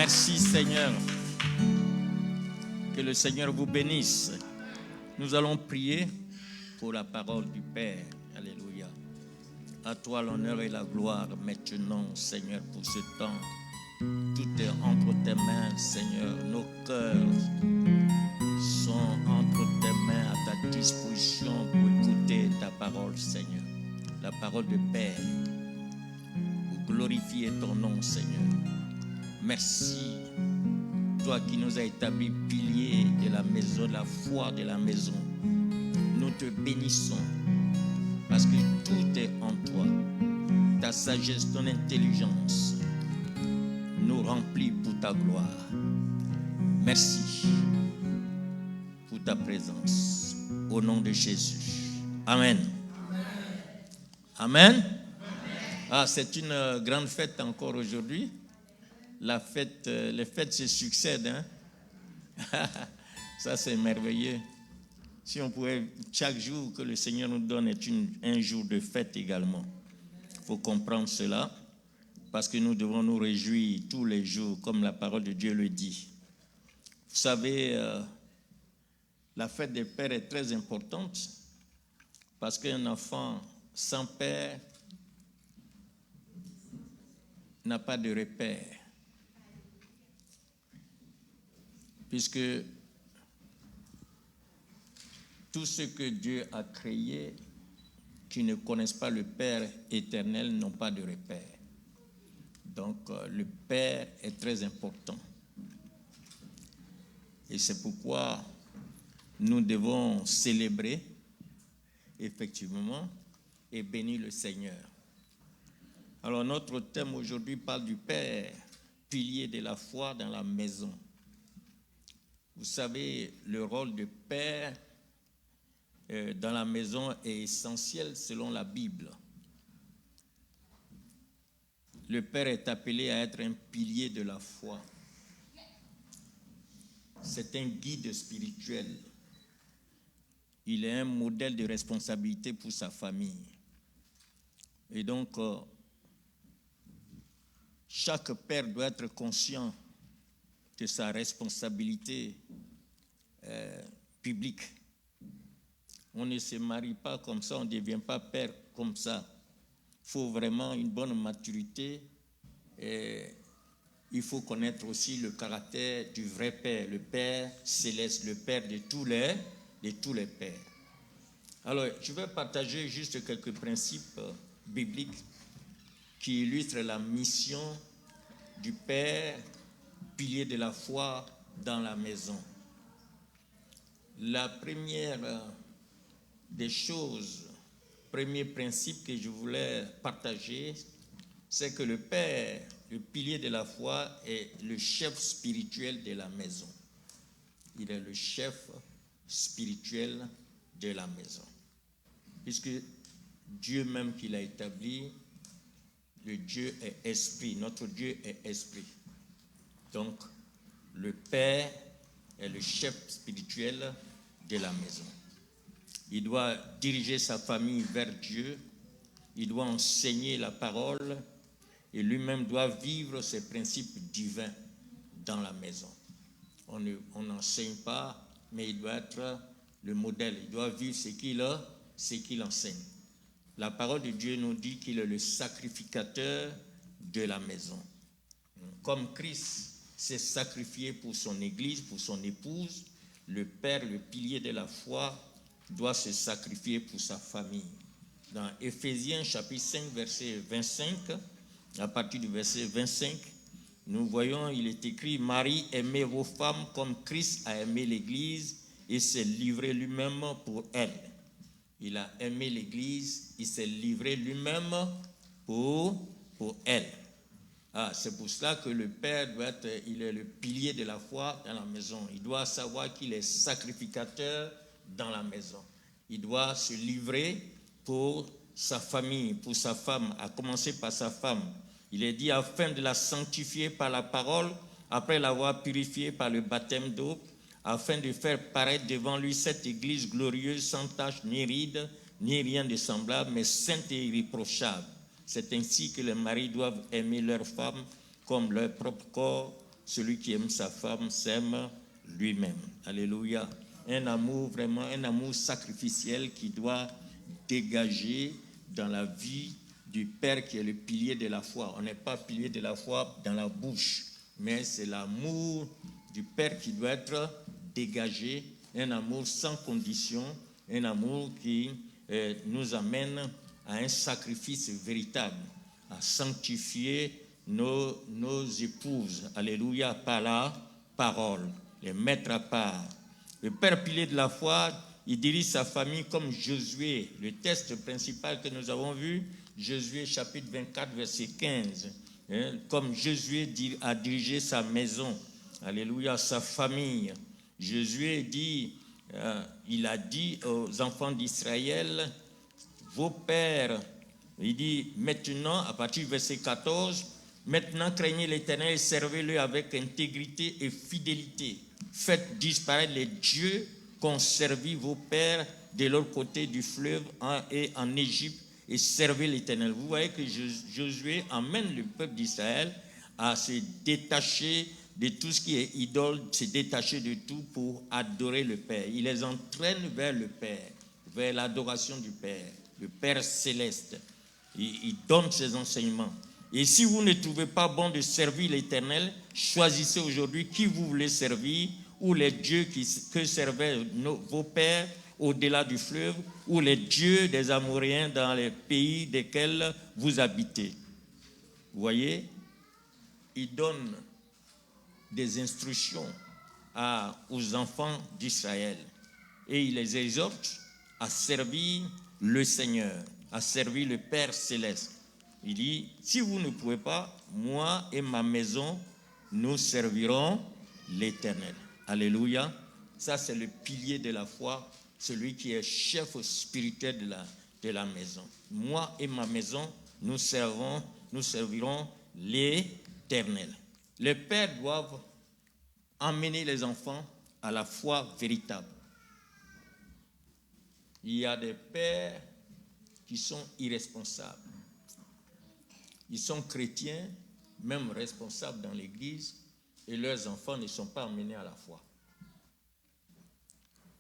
Merci Seigneur. Que le Seigneur vous bénisse. Nous allons prier pour la parole du Père. Alléluia. À toi l'honneur et la gloire maintenant, Seigneur, pour ce temps. Tout est entre tes mains, Seigneur. Nos cœurs sont entre tes mains à ta disposition pour écouter ta parole, Seigneur. La parole du Père. Pour glorifier ton nom, Seigneur. Merci. Toi qui nous as établi piliers de la maison, de la foi de la maison. Nous te bénissons parce que tout est en toi. Ta sagesse, ton intelligence nous remplit pour ta gloire. Merci pour ta présence. Au nom de Jésus. Amen. Amen. Amen. Ah, c'est une grande fête encore aujourd'hui. Les fêtes se succèdent. Hein? Ça, c'est merveilleux. Si on pouvait, chaque jour que le Seigneur nous donne est un jour de fête également. Il faut comprendre cela, parce que nous devons nous réjouir tous les jours, comme la parole de Dieu le dit. Vous savez, la fête des pères est très importante, parce qu'un enfant sans père n'a pas de repère. Puisque tout ce que Dieu a créé, qui ne connaissent pas le Père éternel, n'ont pas de repère. Donc, le Père est très important. Et c'est pourquoi nous devons célébrer, effectivement, et bénir le Seigneur. Alors, notre thème aujourd'hui parle du Père, pilier de la foi dans la maison. Vous savez, le rôle de père dans la maison est essentiel selon la Bible. Le père est appelé à être un pilier de la foi. C'est un guide spirituel. Il est un modèle de responsabilité pour sa famille. Et donc, chaque père doit être conscient de sa responsabilité publique. On ne se marie pas comme ça, on ne devient pas père comme ça. Il faut vraiment une bonne maturité et il faut connaître aussi le caractère du vrai père, le Père céleste, le Père de tous les pères. Alors, je vais partager juste quelques principes bibliques qui illustrent la mission du Père, pilier de la foi dans la maison. La première des choses, premier principe que je voulais partager, c'est que le Père, le pilier de la foi, est le chef spirituel de la maison. Il est le chef spirituel de la maison. Puisque Dieu même qui l'a établi, le Dieu est esprit, notre Dieu est esprit. Donc, le Père est le chef spirituel de la maison. Il doit diriger sa famille vers Dieu. Il doit enseigner la parole. Et lui-même doit vivre ses principes divins dans la maison. On n'enseigne pas, mais il doit être le modèle. Il doit vivre ce qu'il enseigne. La parole de Dieu nous dit qu'il est le sacrificateur de la maison. Comme Christ s'est sacrifié pour son Église, pour son épouse, le Père, le pilier de la foi, doit se sacrifier pour sa famille. Dans Éphésiens chapitre 5, verset 25, à partir du verset 25, nous voyons, il est écrit « Marie, aimez vos femmes comme Christ a aimé l'Église et s'est livré lui-même pour elle. » Il a aimé l'Église, il s'est livré lui-même pour elle. Ah, c'est pour cela que le Père il est le pilier de la foi dans la maison. Il doit savoir qu'il est sacrificateur dans la maison. Il doit se livrer pour sa famille, pour sa femme, à commencer par sa femme. Il est dit afin de la sanctifier par la parole, après l'avoir purifiée par le baptême d'eau, afin de faire paraître devant lui cette église glorieuse, sans tache ni ride, ni rien de semblable, mais sainte et irréprochable. C'est ainsi que les maris doivent aimer leurs femmes comme leur propre corps. celui qui aime sa femme s'aime lui-même. Alléluia. Un amour vraiment, un amour sacrificiel qui doit dégager dans la vie du Père qui est le pilier de la foi. On n'est pas pilier de la foi dans la bouche, mais c'est l'amour du Père qui doit être dégagé, un amour sans condition, un amour qui nous amène à un sacrifice véritable, à sanctifier nos épouses, alléluia, par la parole, les mettre à part. Le Père pilier de la foi, il dirige sa famille comme Josué, le texte principal que nous avons vu, Josué chapitre 24, verset 15. Comme Josué a dirigé sa maison, alléluia, sa famille. Josué dit, il a dit aux enfants d'Israël, vos pères, il dit maintenant, à partir du verset 14, maintenant craignez l'Éternel et servez-le avec intégrité et fidélité. Faites disparaître les dieux qu'ont servi vos pères de l'autre côté du fleuve et en Égypte et servez l'Éternel. Vous voyez que Josué emmène le peuple d'Israël à se détacher de tout ce qui est idole, se détacher de tout pour adorer le Père. Il les entraîne vers le Père, vers l'adoration du Père, le Père céleste. Il donne ses enseignements. Et si vous ne trouvez pas bon de servir l'Éternel, choisissez aujourd'hui qui vous voulez servir, ou les dieux que servaient vos pères au-delà du fleuve, ou les dieux des Amoréens dans les pays desquels vous habitez. Vous voyez, il donne des instructions aux enfants d'Israël et il les exhorte à servir le Seigneur, à servir le Père céleste. Il dit, si vous ne pouvez pas, moi et ma maison, nous servirons l'Éternel. Alléluia. Ça, c'est le pilier de la foi, celui qui est chef spirituel de la maison. Moi et ma maison, nous servirons l'Éternel. Les pères doivent emmener les enfants à la foi véritable. Il y a des pères qui sont irresponsables. Ils sont chrétiens, même responsables dans l'église, et leurs enfants ne sont pas emmenés à la foi.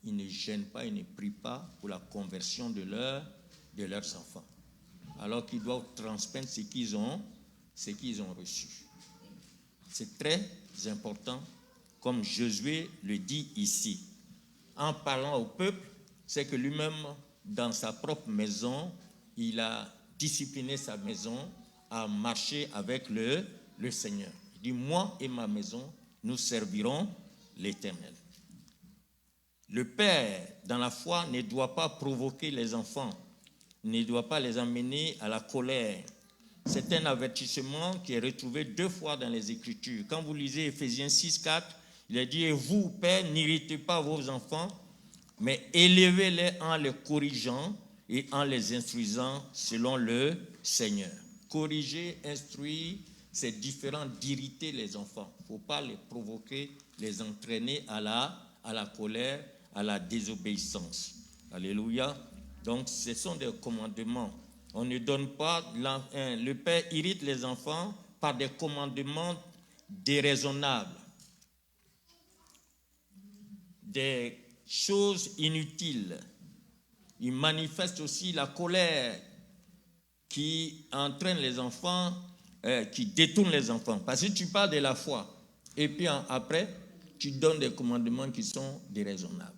Ils ne gênent pas, ils ne prient pas pour la conversion de leurs enfants, alors qu'ils doivent transmettre ce qu'ils ont reçu. C'est très important, comme Josué le dit ici. En parlant au peuple, c'est que lui-même, dans sa propre maison, il a discipliné sa maison à marcher avec le Seigneur. Il dit, moi et ma maison, nous servirons l'Éternel. Le père, dans la foi, ne doit pas provoquer les enfants, ne doit pas les amener à la colère. C'est un avertissement qui est retrouvé 2 fois dans les Écritures. Quand vous lisez Éphésiens 6, 4, il est dit, et vous, pères, n'irritez pas vos enfants, mais élevez-les en les corrigeant et en les instruisant selon le Seigneur. Corriger, instruire, c'est différent d'irriter les enfants. Il ne faut pas les provoquer, les entraîner à la colère, à la désobéissance. Alléluia. Donc, ce sont des commandements. On ne donne pas, le Père irrite les enfants par des commandements déraisonnables, des choses inutiles. Il manifeste aussi la colère qui entraîne les enfants, qui détourne les enfants. Parce que tu parles de la foi, et puis après, tu donnes des commandements qui sont déraisonnables.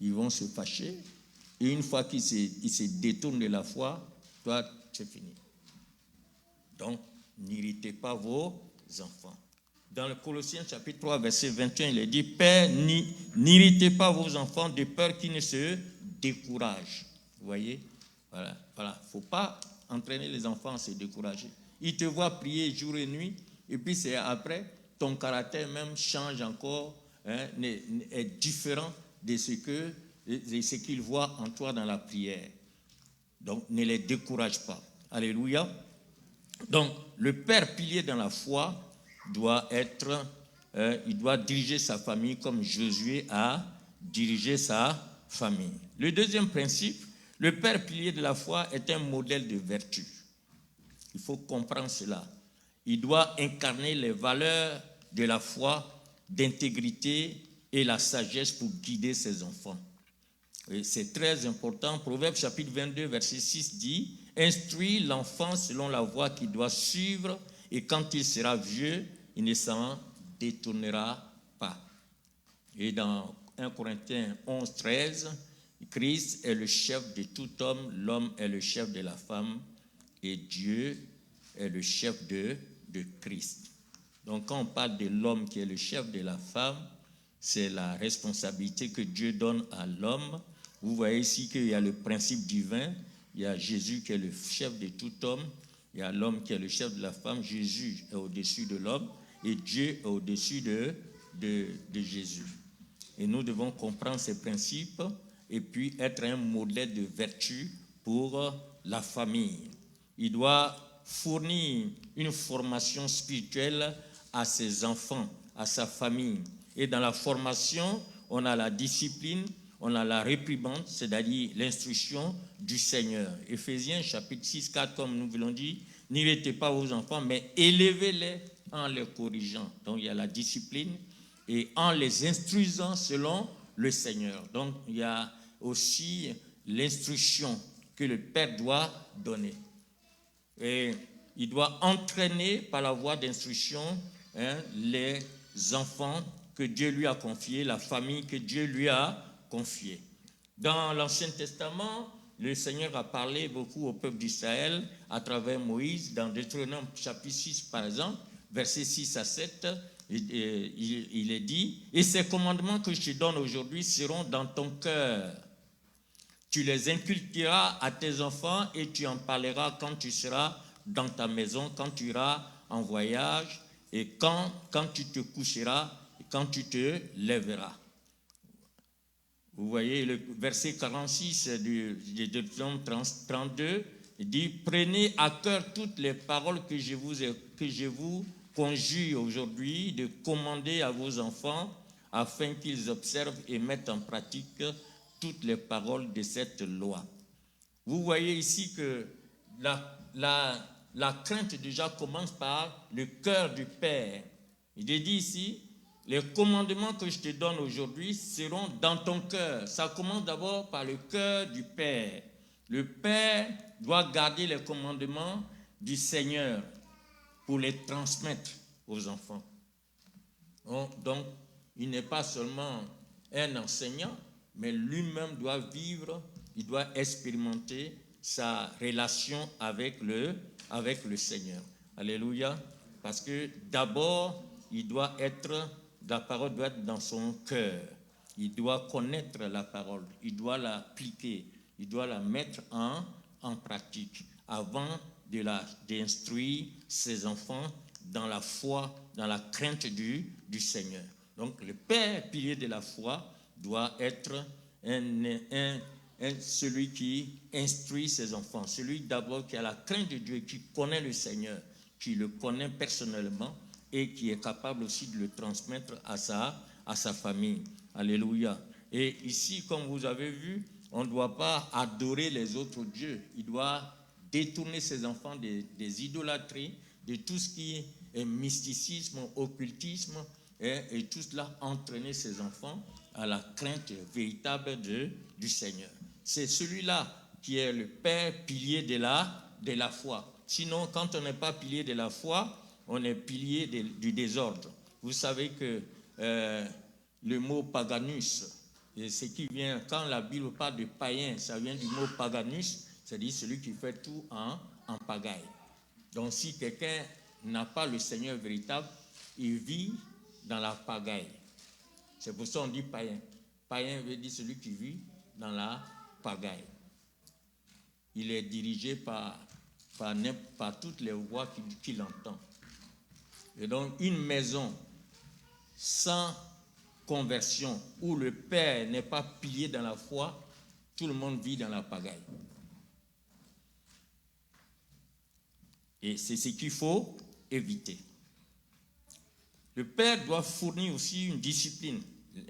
Ils vont se fâcher, et une fois qu'ils se détournent de la foi, toi, c'est fini. Donc, n'irritez pas vos enfants. Dans le Colossiens chapitre 3, verset 21, il est dit, Père, n'irritez pas vos enfants de peur qu'ils ne se découragent. Vous voyez? Voilà. Il ne faut pas entraîner les enfants à se décourager. Ils te voient prier jour et nuit, et puis c'est après, ton caractère même change encore, est différent de ce qu'ils voient en toi dans la prière. Donc, ne les décourage pas. Alléluia. Donc, le père pilier dans la foi doit il doit diriger sa famille comme Josué a dirigé sa famille. Le deuxième principe, le père pilier de la foi est un modèle de vertu. Il faut comprendre cela. il doit incarner les valeurs de la foi, d'intégrité et la sagesse pour guider ses enfants. Et c'est très important. Proverbe chapitre 22, verset 6 dit « Instruis l'enfant selon la voie qu'il doit suivre, et quand il sera vieux, il ne s'en détournera pas. » Et dans 1 Corinthiens 11, 13, Christ est le chef de tout homme, l'homme est le chef de la femme, et Dieu est le chef de Christ. Donc quand on parle de l'homme qui est le chef de la femme, c'est la responsabilité que Dieu donne à l'homme. Vous voyez ici qu'il y a le principe divin, il y a Jésus qui est le chef de tout homme, il y a l'homme qui est le chef de la femme, Jésus est au-dessus de l'homme et Dieu est au-dessus de Jésus. Et nous devons comprendre ces principes et puis être un modèle de vertu pour la famille. Il doit fournir une formation spirituelle à ses enfants, à sa famille. Et dans la formation, on a la discipline, on a la réprimande, c'est-à-dire l'instruction du Seigneur. Éphésiens chapitre 6, 4, comme nous l'avons dit, n'irritez pas vos enfants, mais élevez-les en les corrigeant. Donc il y a la discipline et en les instruisant selon le Seigneur. Donc il y a aussi l'instruction que le Père doit donner. Et il doit entraîner par la voie d'instruction les enfants que Dieu lui a confiés, la famille que Dieu lui a confiée. Dans l'Ancien Testament, le Seigneur a parlé beaucoup au peuple d'Israël à travers Moïse. Dans Deutéronome chapitre 6, par exemple, versets 6 à 7, il est dit « Et ces commandements que je te donne aujourd'hui seront dans ton cœur. Tu les inculqueras à tes enfants et tu en parleras quand tu seras dans ta maison, quand tu iras en voyage et quand tu te coucheras et quand tu te lèveras. » Vous voyez le verset 46 de Deutéronome 32, il dit « Prenez à cœur toutes les paroles que je vous conjure aujourd'hui de commander à vos enfants afin qu'ils observent et mettent en pratique toutes les paroles de cette loi. » Vous voyez ici que la crainte déjà commence par le cœur du Père. Il est dit ici, les commandements que je te donne aujourd'hui seront dans ton cœur. Ça commence d'abord par le cœur du Père. Le Père doit garder les commandements du Seigneur pour les transmettre aux enfants. Donc, il n'est pas seulement un enseignant, mais lui-même doit vivre, il doit expérimenter sa relation avec le Seigneur. Alléluia. Parce que d'abord, la parole doit être dans son cœur. Il doit connaître la parole, il doit l'appliquer, il doit la mettre en pratique avant d'instruire ses enfants dans la foi, dans la crainte du Seigneur. Donc le Père, pilier de la foi, doit être celui qui instruit ses enfants, celui d'abord qui a la crainte de Dieu, qui connaît le Seigneur, qui le connaît personnellement et qui est capable aussi de le transmettre à sa famille. Alléluia. Et ici, comme vous avez vu, on ne doit pas adorer les autres dieux. Il doit détourner ses enfants des idolâtries, de tout ce qui est mysticisme, occultisme, et tout cela entraîner ses enfants à la crainte véritable du Seigneur. C'est celui-là qui est le Père pilier de la foi. Sinon, quand on n'est pas pilier de la foi, on est pilier du désordre. Vous savez que le mot paganus, ce qui vient, quand la Bible parle de païen, ça vient du mot paganus, c'est-à-dire celui qui fait tout en pagaille. Donc si quelqu'un n'a pas le Seigneur véritable, il vit dans la pagaille. C'est pour ça qu'on dit païen. Païen veut dire celui qui vit dans la pagaille. Il est dirigé par toutes les voix qu'il entend. Et donc une maison sans conversion, où le Père n'est pas pilier dans la foi, tout le monde vit dans la pagaille. Et c'est ce qu'il faut éviter. Le Père doit fournir aussi une discipline,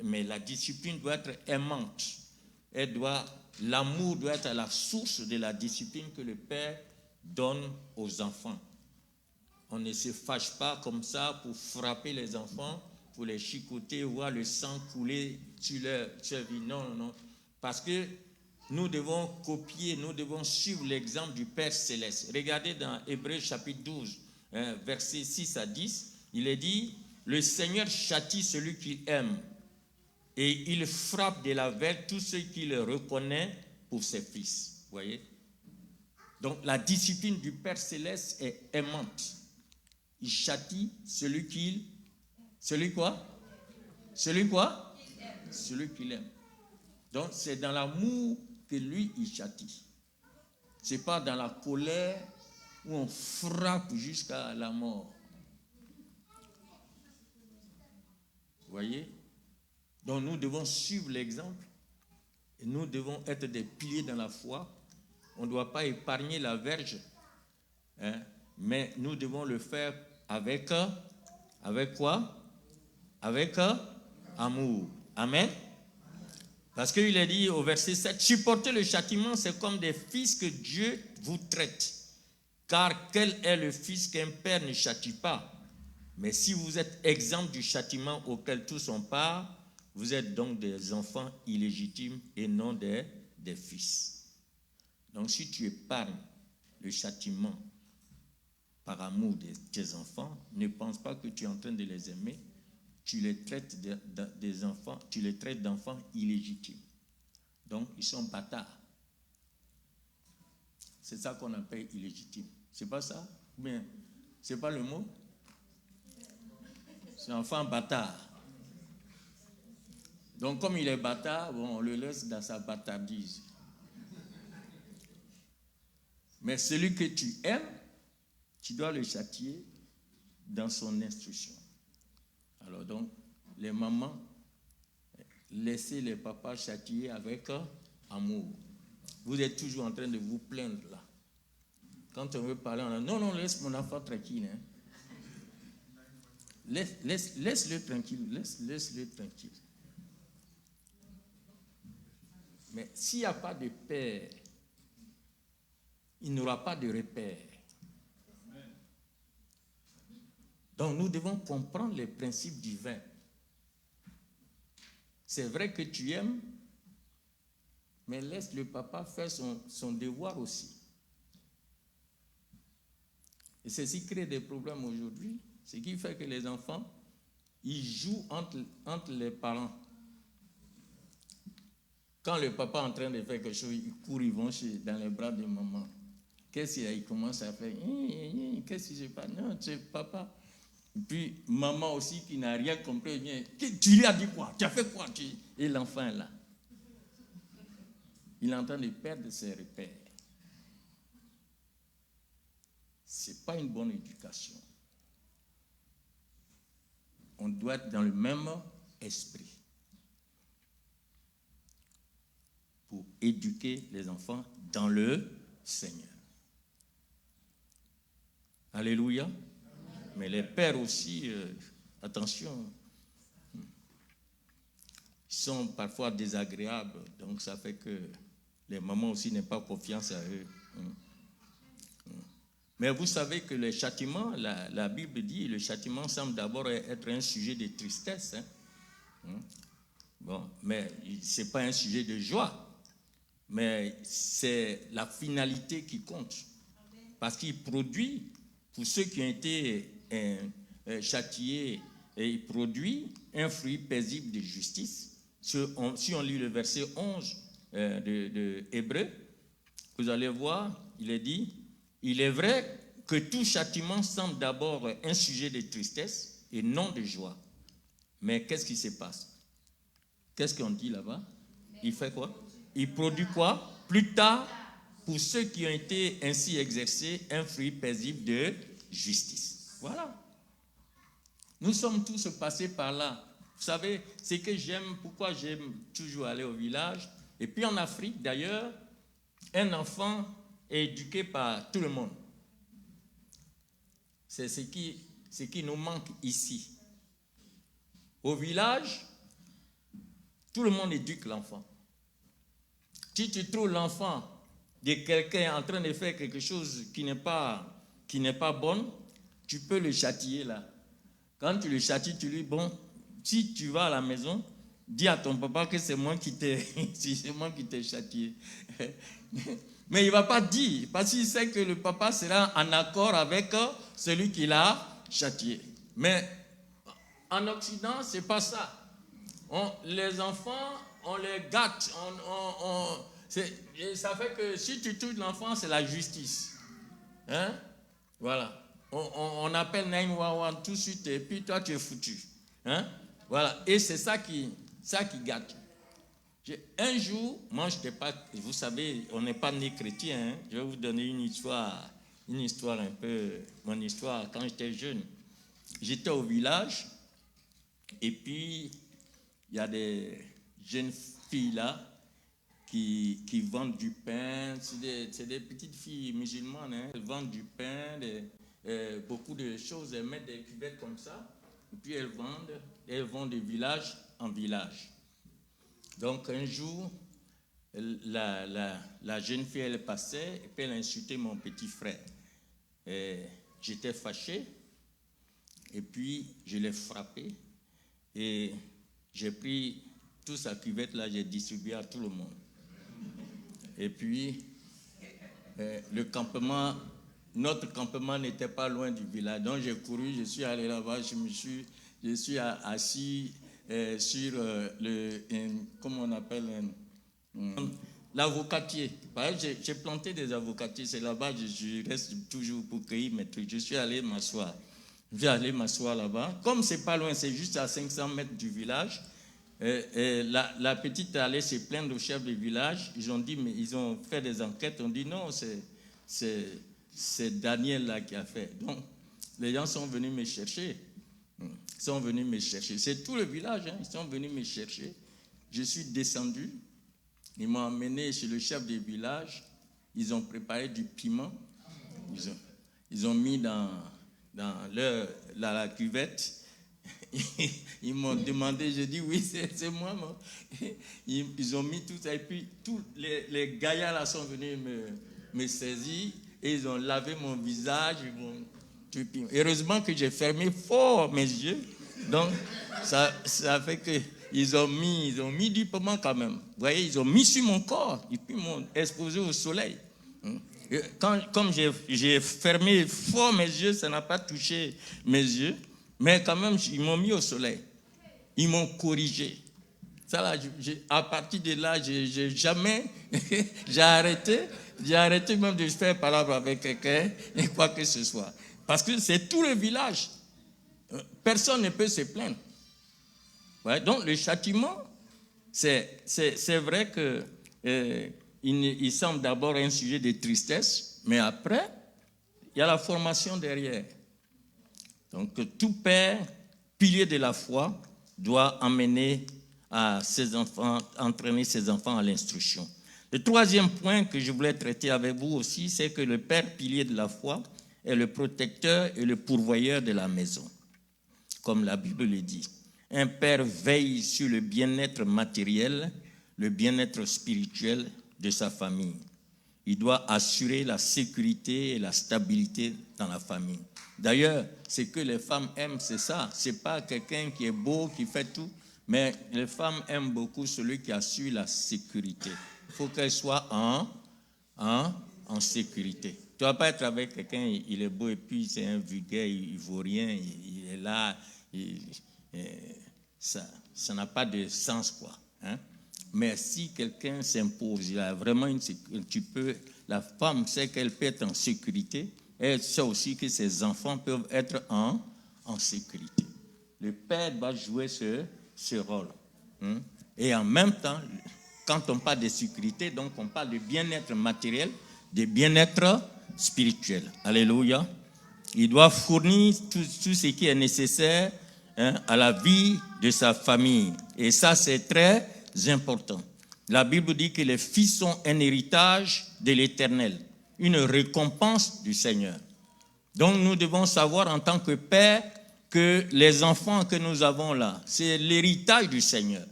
mais la discipline doit être aimante. L'amour doit être à la source de la discipline que le Père donne aux enfants. On ne se fâche pas comme ça pour frapper les enfants, pour les chicoter, voir le sang couler sur leur vie. Non, non, non. Parce que nous devons copier, nous devons suivre l'exemple du Père Céleste. Regardez dans Hébreux chapitre 12, versets 6 à 10, il est dit, « Le Seigneur châtie celui qu'il aime, et il frappe de la verge tous ceux qu'il reconnaît pour ses fils. » Vous voyez? Donc la discipline du Père Céleste est aimante. Il châtie celui qu'il... Celui quoi? Celui quoi? Celui qu'il aime. Donc c'est dans l'amour que lui, il châtie. Ce n'est pas dans la colère où on frappe jusqu'à la mort. Vous voyez? Donc nous devons suivre l'exemple et nous devons être des piliers dans la foi. On ne doit pas épargner la verge, hein, mais nous devons le faire avec quoi? Avec amour. Amen. Parce qu'il est dit au verset 7, supporter le châtiment, c'est comme des fils que Dieu vous traite. Car quel est le fils qu'un père ne châtie pas? Mais si vous êtes exempt du châtiment auquel tous ont part, vous êtes donc des enfants illégitimes et non des fils. Donc si tu épargnes le châtiment par amour de tes enfants, ne pense pas que tu es en train de les aimer. Tu les traites des enfants, tu les traites d'enfants illégitimes. Donc ils sont bâtards. C'est ça qu'on appelle illégitime. C'est pas ça? Bien, c'est pas le mot? C'est un enfant bâtard. Donc comme il est bâtard, bon, on le laisse dans sa bâtardise. Mais celui que tu aimes, tu dois le châtier dans son instruction. Alors donc, les mamans, laissez les papas châtier avec amour. Vous êtes toujours en train de vous plaindre là. Quand on veut parler, on dit non, laisse mon enfant tranquille. Hein. Laisse-le tranquille, laisse-le tranquille. Mais s'il n'y a pas de père, il n'y aura pas de repère. Donc nous devons comprendre les principes divins. C'est vrai que tu aimes, mais laisse le papa faire son devoir aussi. Et ceci crée des problèmes aujourd'hui. Ce qui fait que les enfants, ils jouent entre les parents. Quand le papa est en train de faire quelque chose, ils courent, ils vont dans les bras de maman. Qu'est-ce qu'il y a? Ils commencent à faire. Qu'est-ce qui se passe? Non, c'est papa. Et puis maman aussi qui n'a rien compris, vient. Tu lui as dit quoi? Tu as fait quoi? Et l'enfant est là. Il est en train de perdre ses repères. Ce n'est pas une bonne éducation. On doit être dans le même esprit pour éduquer les enfants dans le Seigneur. Alléluia. Mais les pères aussi, attention, ils sont parfois désagréables, donc ça fait que les mamans aussi n'ont pas confiance à eux. Mais vous savez que le châtiment, la Bible dit, le châtiment semble d'abord être un sujet de tristesse. Bon, mais ce n'est pas un sujet de joie. Mais c'est la finalité qui compte. Parce qu'il produit, pour ceux qui ont été châtiés, et il produit un fruit paisible de justice. Si on lit le verset 11 de Hébreux, vous allez voir, il est dit, il est vrai que tout châtiment semble d'abord un sujet de tristesse et non de joie. Mais qu'est-ce qui se passe? Qu'est-ce qu'on dit là-bas? Il fait quoi? Il produit quoi? Plus tard, pour ceux qui ont été ainsi exercés, un fruit paisible de justice. Voilà. Nous sommes tous passés par là. Vous savez, c'est que j'aime, pourquoi j'aime toujours aller au village. Et puis en Afrique, d'ailleurs, un enfant est éduqué par tout le monde. C'est ce qui nous manque ici. Au village, tout le monde éduque l'enfant. Si tu trouves l'enfant de quelqu'un en train de faire quelque chose qui n'est pas bonne, tu peux le châtier là. Quand tu le châties, tu lui dis, bon, si tu vas à la maison, dis à ton papa que c'est moi qui t'ai châtié. Mais il ne va pas dire, parce qu'il sait que le papa sera en accord avec celui qui l'a châtié. Mais en Occident, ce n'est pas ça. Les enfants, on les gâte. Et ça fait que si tu touches l'enfant, c'est la justice. Hein? Voilà. On appelle 911 tout de suite et puis toi, tu es foutu. Hein? Voilà. Et c'est ça qui gâte. Un jour, moi, je n'étais pas... Vous savez, on n'est pas né chrétien. Hein? Je vais vous donner une histoire un peu... Mon histoire, quand j'étais jeune. J'étais au village et puis il y a des jeunes filles là qui vendent du pain. C'est des petites filles musulmanes. Hein? Elles vendent du pain, beaucoup de choses. Elles mettent des cuvettes comme ça. Et puis elles vont de village en village. Donc un jour, la jeune fille, elle passait et puis elle a insulté mon petit frère. J'étais fâché et puis je l'ai frappé et j'ai pris toute sa cuvette là, j'ai distribué à tout le monde. Et puis, notre campement n'était pas loin du village. Donc, j'ai couru, je suis allé là-bas, je suis assis sur comment on appelle, l'avocatier. J'ai planté des avocatiers, c'est là-bas, je reste toujours pour cueillir mes trucs. Je suis allé m'asseoir. Je vais aller m'asseoir là-bas. Comme c'est pas loin, c'est juste à 500 mètres du village. La petite allait se plaindre au chef du village. Ils ont fait des enquêtes. On dit non, c'est Daniel là qui a fait. Donc, les gens sont venus me chercher. C'est tout le village. Hein. Ils sont venus me chercher. Je suis descendu. Ils m'ont emmené chez le chef du village. Ils ont préparé du piment. Ils ont mis dans la cuvette. Ils m'ont demandé, j'ai dit oui, c'est moi. Ils ont mis tout ça et puis tous les gaillards là sont venus me saisir et ils ont lavé mon visage. Heureusement que j'ai fermé fort mes yeux, donc ça fait que ils ont mis du piment quand même. Vous voyez, ils ont mis sur mon corps et puis m'ont exposé au soleil. Comme j'ai fermé fort mes yeux, ça n'a pas touché mes yeux. Mais quand même, ils m'ont mis au soleil. Ils m'ont corrigé. Ça là, à partir de là, j'ai jamais... j'ai arrêté même de faire parole avec quelqu'un et quoi que ce soit. Parce que c'est tout le village. Personne ne peut se plaindre. Ouais, donc le châtiment, c'est vrai que il semble d'abord un sujet de tristesse, mais après, il y a la formation derrière. Donc, tout père, pilier de la foi, doit entraîner ses enfants à l'instruction. Le troisième point que je voulais traiter avec vous aussi, c'est que le père, pilier de la foi, est le protecteur et le pourvoyeur de la maison, comme la Bible le dit. Un père veille sur le bien-être matériel, le bien-être spirituel de sa famille. Il doit assurer la sécurité et la stabilité dans la famille. D'ailleurs, ce que les femmes aiment, c'est ça. Ce n'est pas quelqu'un qui est beau, qui fait tout, mais les femmes aiment beaucoup celui qui assure la sécurité. Il faut qu'elle soit en sécurité. Tu ne vas pas être avec quelqu'un, il est beau et puis c'est un vulgaire, il ne vaut rien, il est là. Ça n'a pas de sens, quoi. Hein? Mais si quelqu'un s'impose, il a vraiment la femme sait qu'elle peut être en sécurité. Elle sait aussi que ses enfants peuvent être en sécurité. Le père doit jouer ce rôle. Et en même temps, quand on parle de sécurité, donc on parle de bien-être matériel, de bien-être spirituel. Alléluia. Il doit fournir tout ce qui est nécessaire à la vie de sa famille. Et ça, c'est très important. La Bible dit que les fils sont un héritage de l'Éternel, une récompense du Seigneur. Donc nous devons savoir en tant que père que les enfants que nous avons là, c'est l'héritage du Seigneur.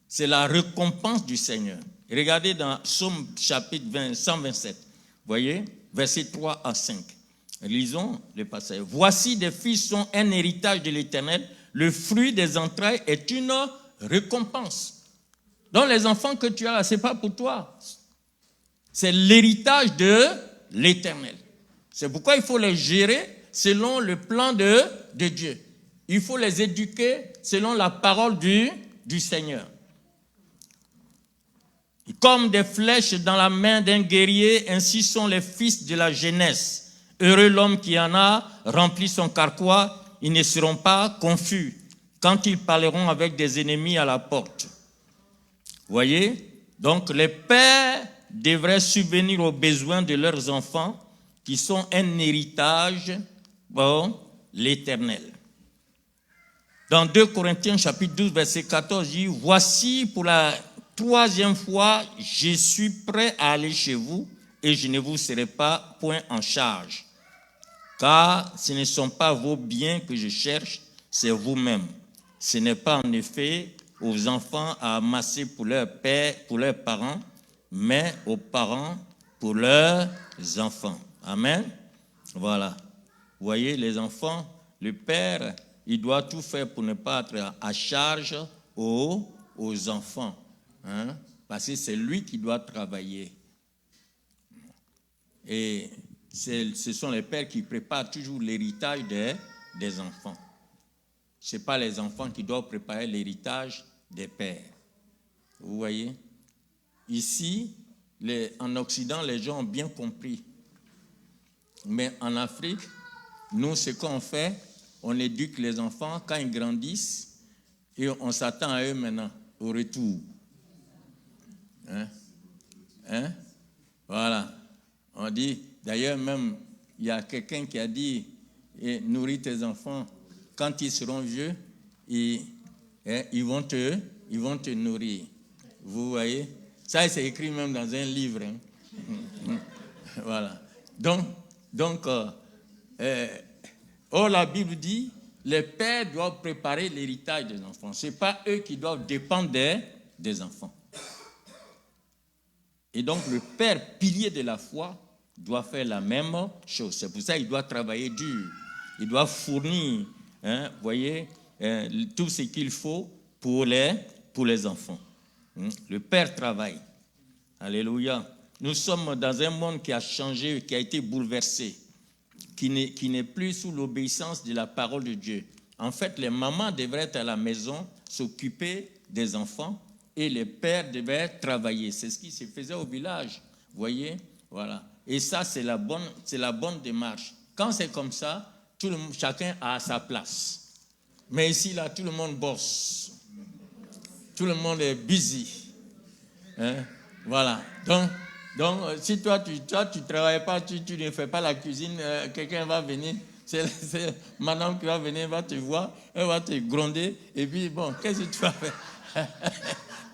C'est la récompense du Seigneur. Regardez dans Psaume chapitre 127, voyez, versets 3 à 5. Lisons le passage. Voici des fils sont un héritage de l'Éternel. Le fruit des entrailles est une récompense. Donc les enfants que tu as là, ce n'est pas pour toi. C'est l'héritage de l'Éternel. C'est pourquoi il faut les gérer selon le plan de Dieu. Il faut les éduquer selon la parole du Seigneur. Comme des flèches dans la main d'un guerrier, ainsi sont les fils de la jeunesse. Heureux l'homme qui en a rempli son carquois, ils ne seront pas confus quand ils parleront avec des ennemis à la porte. Voyez? Donc les pères devraient subvenir aux besoins de leurs enfants qui sont un héritage pour l'Éternel. Dans 2 Corinthiens chapitre 12 verset 14, il dit « Voici pour la 3e fois, je suis prêt à aller chez vous et je ne vous serai pas point en charge. Car ce ne sont pas vos biens que je cherche, c'est vous-même. Ce n'est pas en effet aux enfants à amasser pour leur père, pour leurs parents, mais aux parents pour leurs enfants. » Amen. Voilà. Vous voyez, les enfants, le père, il doit tout faire pour ne pas être à charge aux enfants. Hein? Parce que c'est lui qui doit travailler. Et ce sont les pères qui préparent toujours l'héritage des enfants. Ce n'est pas les enfants qui doivent préparer l'héritage des pères. Vous voyez? Ici, en Occident, les gens ont bien compris. Mais en Afrique, nous, ce qu'on fait, on éduque les enfants quand ils grandissent et on s'attend à eux maintenant, au retour. Hein? Voilà. On dit, d'ailleurs même, il y a quelqu'un qui a dit, nourris tes enfants, quand ils seront vieux, ils vont te nourrir. Vous voyez? Ça, c'est écrit même dans un livre. Hein? Voilà. Donc, la Bible dit, les pères doivent préparer l'héritage des enfants. Ce n'est pas eux qui doivent dépendre des enfants. Et donc, le père, pilier de la foi, doit faire la même chose. C'est pour ça qu'il doit travailler dur. Il doit fournir, voyez, tout ce qu'il faut pour les enfants. Le père travaille. Alléluia. Nous sommes dans un monde qui a changé, qui a été bouleversé, qui n'est plus sous l'obéissance de la parole de Dieu. En fait, les mamans devraient être à la maison, s'occuper des enfants, et les pères devaient travailler. C'est ce qui se faisait au village. Vous voyez? Voilà. Et ça, c'est la bonne démarche. Quand c'est comme ça, chacun a sa place. Mais ici, là, tout le monde bosse. Tout le monde est busy. Hein? Voilà. Donc, si toi, tu ne travailles pas, tu ne fais pas la cuisine, quelqu'un va venir, c'est madame qui va venir, va te voir, elle va te gronder, et puis, bon, qu'est-ce que tu vas faire?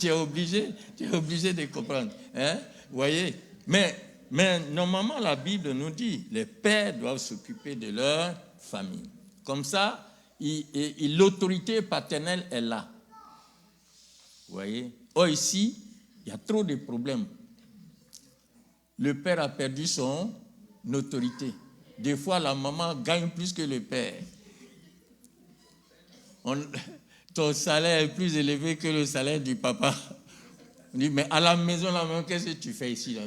tu es obligé de comprendre. Hein? Vous voyez? Mais normalement, la Bible nous dit, les pères doivent s'occuper de leur famille. Comme ça, l'autorité paternelle est là. Vous voyez? Or, ici, il y a trop de problèmes. Le père a perdu son autorité. Des fois, la maman gagne plus que le père. Ton salaire est plus élevé que le salaire du papa. On dit, mais à la maison, qu'est-ce que tu fais ici?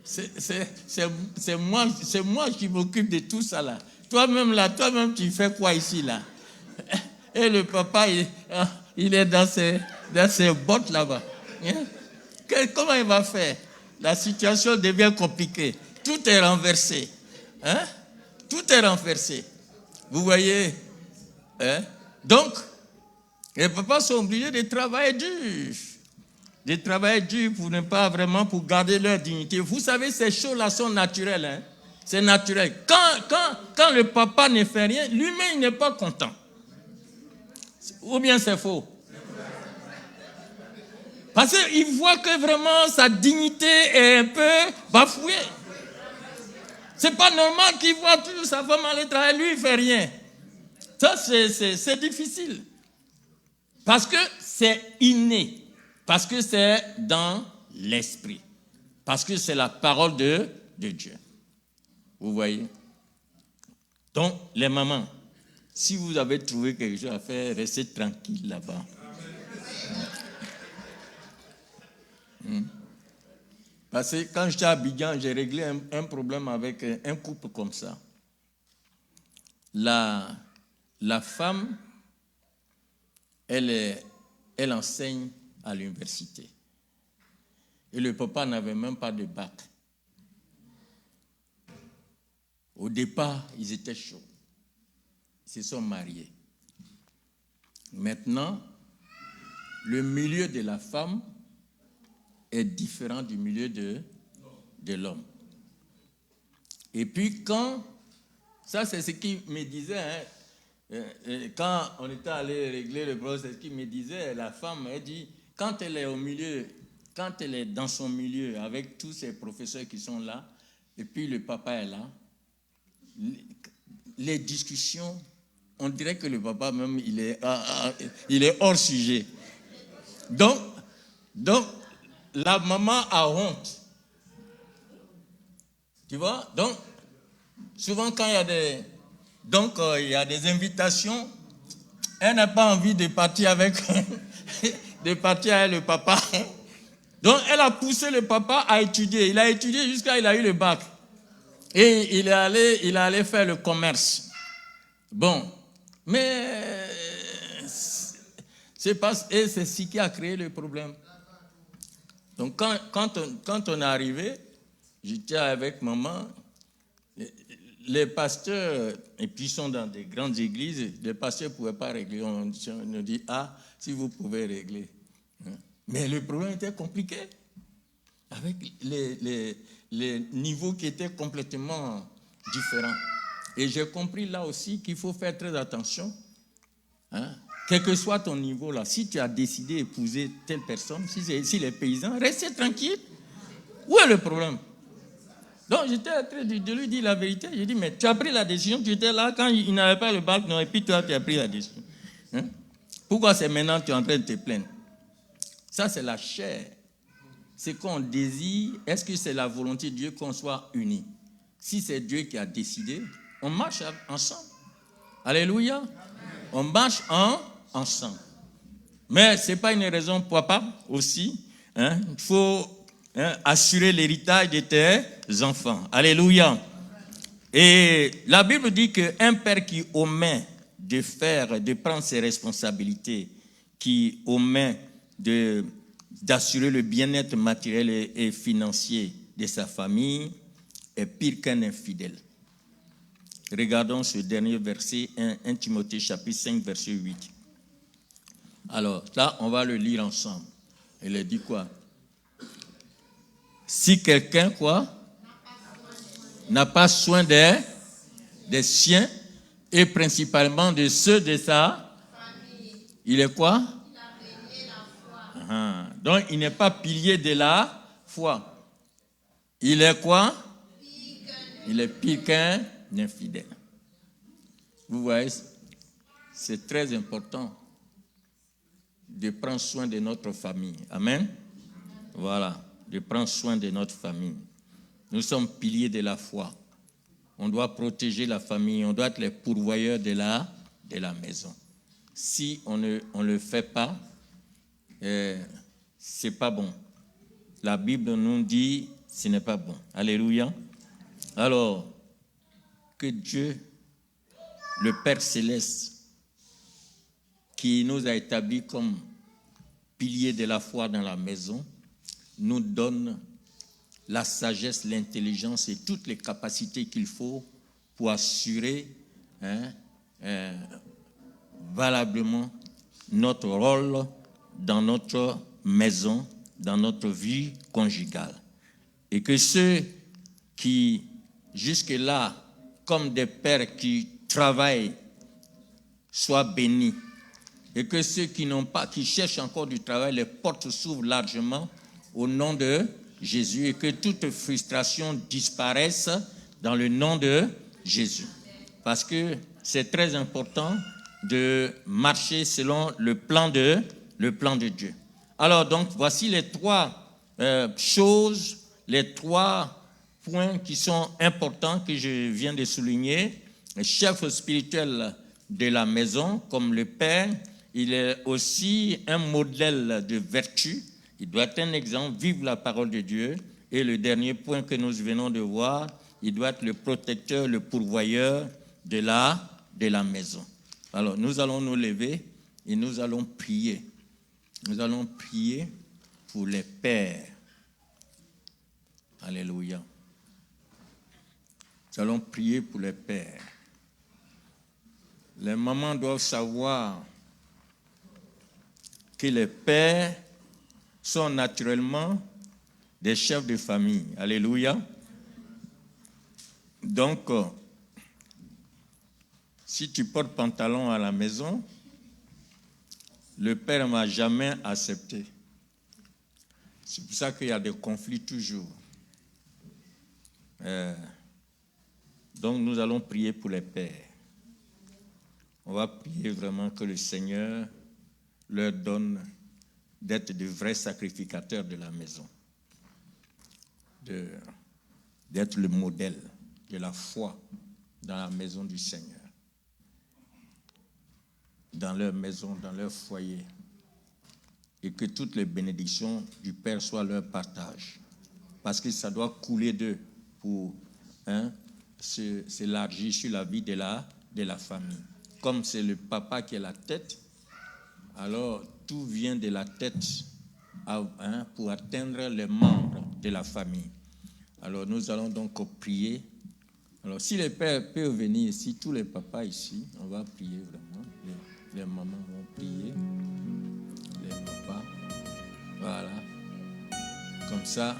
C'est moi qui m'occupe de tout ça là. Toi-même, tu fais quoi ici là? Et le papa, il est dans ses bottes là-bas. Comment il va faire? La situation devient compliquée. Tout est renversé. Hein? Tout est renversé. Vous voyez? Hein? Donc, les papas sont obligés de travailler dur. De travailler dur pour garder leur dignité. Vous savez, ces choses-là sont naturelles. Hein? C'est naturel. Quand le papa ne fait rien, lui-même, il n'est pas content. Ou bien c'est faux? Parce qu'il voit que vraiment sa dignité est un peu bafouée. C'est pas normal qu'il voit toujours sa femme aller travailler, lui il fait rien. Ça c'est difficile. Parce que c'est inné. Parce que c'est dans l'esprit. Parce que c'est la parole de Dieu. Vous voyez? Donc, les mamans, si vous avez trouvé quelque chose à faire, restez tranquille là-bas. Parce que quand j'étais à Abidjan, j'ai réglé un problème avec un couple comme ça. La femme, elle enseigne à l'université. Et le papa n'avait même pas de bac. Au départ, ils étaient chauds. Ils se sont mariés. Maintenant, le milieu de la femme est différent du milieu de l'homme. Et puis ça c'est ce qu'il me disait, quand on était allé régler le problème, c'est ce qu'il me disait, la femme, elle dit, quand elle est dans son milieu, avec tous ces professeurs qui sont là, et puis le papa est là, les discussions, on dirait que le papa même, il est hors sujet. Donc, la maman a honte. Tu vois? Donc, souvent quand il y a des invitations, elle n'a pas envie de partir avec le papa. Donc, elle a poussé le papa à étudier. Il a étudié jusqu'à il a eu le bac. Et il est allé faire le commerce. Bon, mais c'est ce qui a créé le problème. Donc, quand on est arrivé, j'étais avec maman, les pasteurs, et puis ils sont dans des grandes églises, les pasteurs ne pouvaient pas régler. On nous dit, si vous pouvez régler. Mais le problème était compliqué, avec les niveaux qui étaient complètement différents. Et j'ai compris là aussi qu'il faut faire très attention. Quel que soit ton niveau là, si tu as décidé d'épouser telle personne, si les paysans, restez tranquille. Où est le problème? Donc j'étais en train de lui dire la vérité. J'ai dit, mais tu as pris la décision, tu étais là quand il n'avait pas le bac, non, et puis toi tu as pris la décision. Pourquoi c'est maintenant que tu es en train de te plaindre? Ça c'est la chair. C'est qu'on désire, est-ce que c'est la volonté de Dieu qu'on soit unis? Si c'est Dieu qui a décidé, on marche ensemble. Alléluia. On marche ensemble. Mais ce n'est pas une raison palpable aussi. Il faut assurer l'héritage de tes enfants. Alléluia. Et la Bible dit qu'un père qui omet de prendre ses responsabilités, qui omet d'assurer le bien-être matériel et financier de sa famille, est pire qu'un infidèle. Regardons ce dernier verset, 1 Timothée chapitre 5, verset 8. Alors, là, on va le lire ensemble. Il dit quoi? Si quelqu'un, n'a pas soin des siens, et principalement de ceux de sa famille, il est quoi? Il a renié la foi. Donc, il n'est pas pilier de la foi. Il est quoi? Il est pire qu'un infidèle. Vous voyez, c'est très important de prendre soin de notre famille. Amen. Voilà, de prendre soin de notre famille. Nous sommes piliers de la foi. On doit protéger la famille, on doit être les pourvoyeurs de la maison. Si on ne le fait pas, c'est pas bon. La Bible nous dit ce n'est pas bon. Alléluia. Alors, que Dieu, le Père Céleste, qui nous a établis comme piliers de la foi dans la maison, nous donne la sagesse, l'intelligence et toutes les capacités qu'il faut pour assurer valablement notre rôle dans notre maison, dans notre vie conjugale. Et que ceux qui, jusque-là, comme des pères qui travaillent, soient bénis. Et que ceux qui n'ont pas, qui cherchent encore du travail, les portes s'ouvrent largement au nom de Jésus et que toute frustration disparaisse dans le nom de Jésus. Parce que c'est très important de marcher selon le plan de Dieu. Alors donc, voici les 3 choses les 3 points qui sont importants que je viens de souligner. Le chef spirituel de la maison, comme le père, il est aussi un modèle de vertu. Il doit être un exemple, vivre la parole de Dieu. Et le dernier point que nous venons de voir, il doit être le protecteur, le pourvoyeur de la maison. Alors, nous allons nous lever et nous allons prier. Nous allons prier pour les pères. Alléluia. Nous allons prier pour les pères. Les mamans doivent savoir que les pères sont naturellement des chefs de famille. Alléluia. Donc, si tu portes pantalon à la maison, le père ne m'a jamais accepté. C'est pour ça qu'il y a des conflits toujours. Donc, nous allons prier pour les pères. On va prier vraiment que le Seigneur leur donne d'être de vrais sacrificateurs de la maison, d'être le modèle de la foi dans la maison du Seigneur, dans leur maison, dans leur foyer, et que toutes les bénédictions du Père soient leur partage, parce que ça doit couler d'eux pour s'élargir sur la vie de la famille. Comme c'est le papa qui est la tête, alors tout vient de la tête pour atteindre les membres de la famille. Alors nous allons donc prier. Alors si les pères peuvent venir ici, tous les papas ici, on va prier vraiment. Les mamans vont prier. Les papas. Voilà. Comme ça,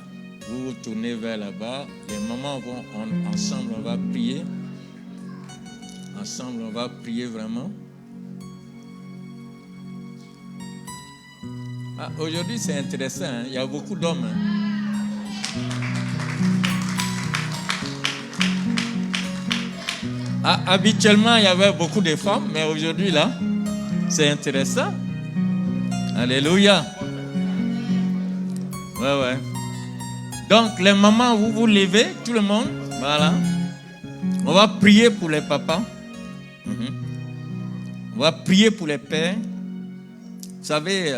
vous vous tournez vers là-bas. Les mamans vont ensemble, on va prier. Ensemble, on va prier vraiment. Aujourd'hui, c'est intéressant. Hein? Il y a beaucoup d'hommes. Habituellement, il y avait beaucoup de femmes, mais aujourd'hui, là, c'est intéressant. Alléluia. Ouais. Donc, les mamans, vous vous levez, tout le monde. Voilà. On va prier pour les papas. On va prier pour les pères. Vous savez,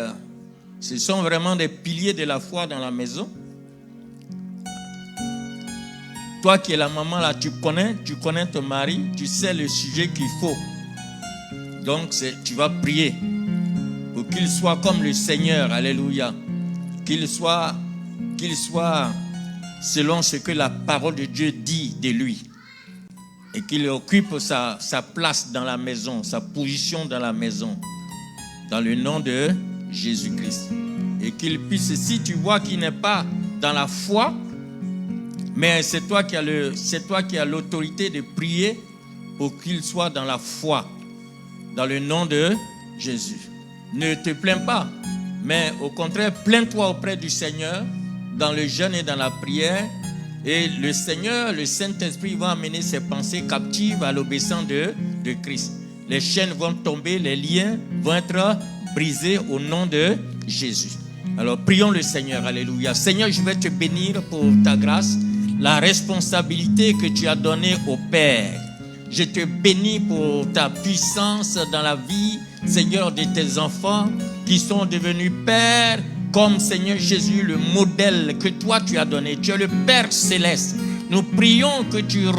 ce sont vraiment des piliers de la foi dans la maison. Toi qui es la maman là, tu connais ton mari, tu sais le sujet qu'il faut. Donc tu vas prier pour qu'il soit comme le Seigneur, alléluia. Qu'il soit selon ce que la parole de Dieu dit de lui. Et qu'il occupe sa place dans la maison, sa position dans la maison, dans le nom de Jésus-Christ. Et qu'il puisse, si tu vois qu'il n'est pas dans la foi, mais c'est toi qui as l'autorité de prier pour qu'il soit dans la foi, dans le nom de Jésus. Ne te plains pas, mais au contraire, plains-toi auprès du Seigneur, dans le jeûne et dans la prière. Et le Seigneur, le Saint-Esprit va amener ses pensées captives à l'obéissance de Christ. Les chaînes vont tomber, les liens vont être brisés au nom de Jésus. Alors prions le Seigneur, alléluia. Seigneur, je vais te bénir pour ta grâce, la responsabilité que tu as donnée au Père. Je te bénis pour ta puissance dans la vie, Seigneur, de tes enfants qui sont devenus pères, comme Seigneur Jésus, le modèle que toi tu as donné. Tu es le Père céleste. Nous prions que tu nous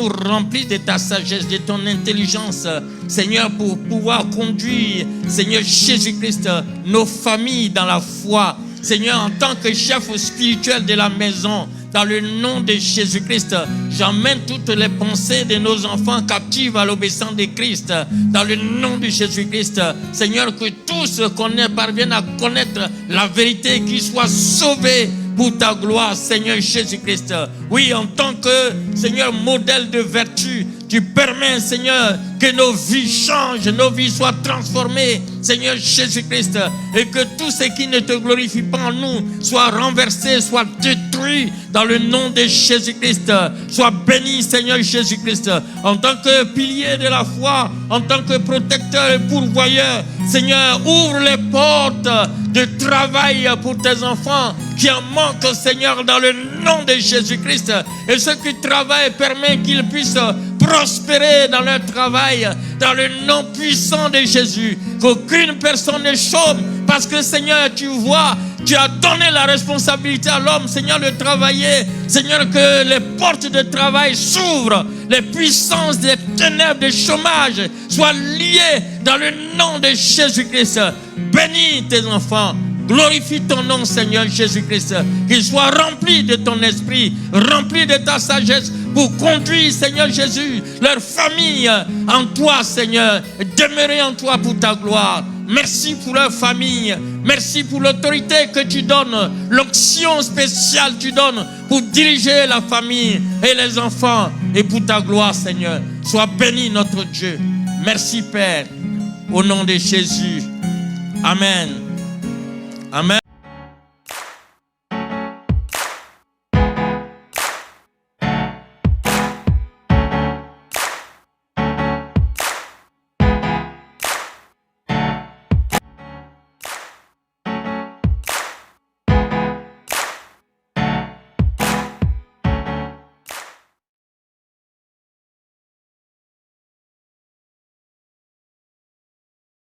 remplisses de ta sagesse, de ton intelligence, Seigneur, pour pouvoir conduire, Seigneur Jésus-Christ, nos familles dans la foi. Seigneur, en tant que chef spirituel de la maison, dans le nom de Jésus-Christ, j'emmène toutes les pensées de nos enfants captives à l'obéissance de Christ. Dans le nom de Jésus-Christ, Seigneur, que tous parviennent à connaître la vérité, qu'ils soient sauvés pour ta gloire, Seigneur Jésus-Christ. Oui, en tant que, Seigneur, modèle de vertu, Tu permets, Seigneur, que nos vies changent, nos vies soient transformées, Seigneur Jésus-Christ, et que tout ce qui ne te glorifie pas en nous soit renversé, soit détruit dans le nom de Jésus-Christ. Sois béni, Seigneur Jésus-Christ, en tant que pilier de la foi, en tant que protecteur et pourvoyeur. Seigneur, ouvre les portes de travail pour tes enfants qui en manquent, Seigneur, dans le nom de Jésus-Christ. Et ceux qui travaillent, permet qu'ils puissent prospérer dans leur travail, dans le nom puissant de Jésus. Qu'aucune personne ne chôme, parce que, Seigneur, tu vois, tu as donné la responsabilité à l'homme, Seigneur, de travailler. Seigneur, que les portes de travail s'ouvrent, les puissances des ténèbres, des chômages soient liées dans le nom de Jésus-Christ. Bénis tes enfants. Glorifie ton nom, Seigneur Jésus-Christ. Qu'ils soient remplis de ton esprit, remplis de ta sagesse pour conduire, Seigneur Jésus, leur famille en toi, Seigneur, et demeurer en toi pour ta gloire. Merci pour leur famille. Merci pour l'autorité que tu donnes, l'onction spéciale que tu donnes pour diriger la famille et les enfants. Et pour ta gloire, Seigneur, sois béni notre Dieu. Merci, Père, au nom de Jésus. Amen. Amen.